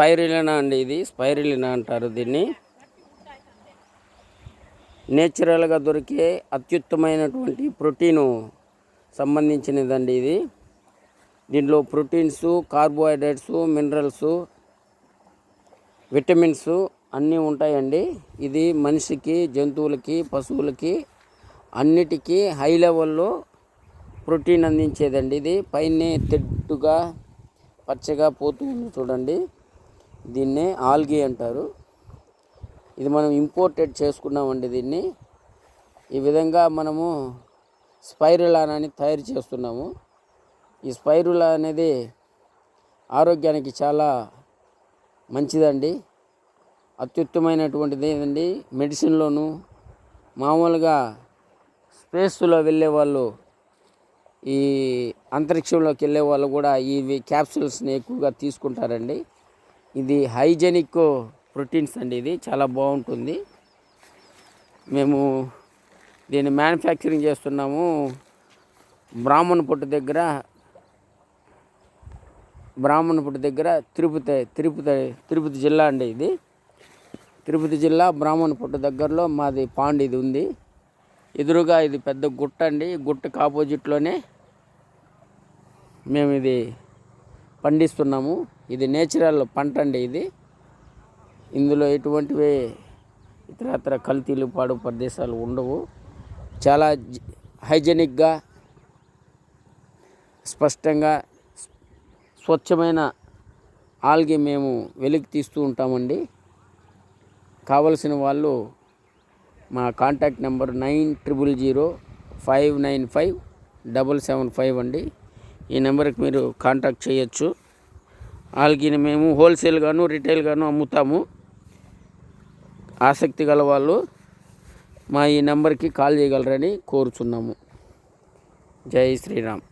Spirulina అండి, ఇది spirulina అంటారు దీన్ని. నేచురల్గా దొరికే అత్యుత్తమైనటువంటి ప్రోటీను సంబంధించినదండి ఇది. దీంట్లో ప్రోటీన్స్, కార్బోహైడ్రేట్స్, మినరల్స్, విటమిన్స్ అన్నీ ఉంటాయండి. ఇది మనిషికి, జంతువులకి, పశువులకి అన్నిటికీ హై లెవెల్లో ప్రోటీన్ అందించేదండి. ఇది పైన తెడ్డుగా పచ్చగా పోతూ ఉంది చూడండి, దీన్నే ఆల్గీ అంటారు. ఇది మనం ఇంపోర్టెడ్ చేసుకున్నామండి దీన్ని. ఈ విధంగా మనము స్పైరులానాని తయారు చేస్తున్నాము. ఈ స్పైరులా అనేది ఆరోగ్యానికి చాలా మంచిదండి, అత్యుత్తమైనటువంటిది అండి. మెడిసిన్లోను మామూలుగా స్పేస్లో వెళ్ళే వాళ్ళు, ఈ అంతరిక్షంలోకి వెళ్ళే వాళ్ళు కూడా ఇవి క్యాప్సూల్స్ని ఎక్కువగా తీసుకుంటారండి. ఇది హైజెనిక్ ప్రోటీన్స్ అండి, ఇది చాలా బాగుంటుంది. మేము దీన్ని మ్యానుఫ్యాక్చరింగ్ చేస్తున్నాము బ్రాహ్మణపుట్టు దగ్గర తిరుపతి జిల్లా అండి. ఇది తిరుపతి జిల్లా బ్రాహ్మణపుట్టు దగ్గరలో మాది పాండ్ ఇది ఉంది. ఎదురుగా ఇది పెద్ద గుట్ట అండి. గుట్టకు ఆపోజిట్లోనే మేము ఇది పండిస్తున్నాము. ఇది నేచురల్ పంట అండి. ఇది ఇందులో ఎటువంటివి ఇతరత్ర కల్తీలు, పాడు ప్రదేశాలు ఉండవు. చాలా హైజెనిక్గా, స్పష్టంగా, స్వచ్ఛమైన ఆల్గీ మేము వెలికి తీస్తూ ఉంటామండి. కావలసిన వాళ్ళు మా కాంటాక్ట్ నెంబర్ 9000595775 అండి. ఈ నెంబర్కి మీరు కాంటాక్ట్ చేయొచ్చు. ఆల్గీని మేము హోల్సేల్గాను, రిటైల్గాను అమ్ముతాము. ఆసక్తి గల వాళ్ళు మా ఈ నెంబర్కి కాల్ చేయగలరని కోరుచున్నాము. జై శ్రీరామ్.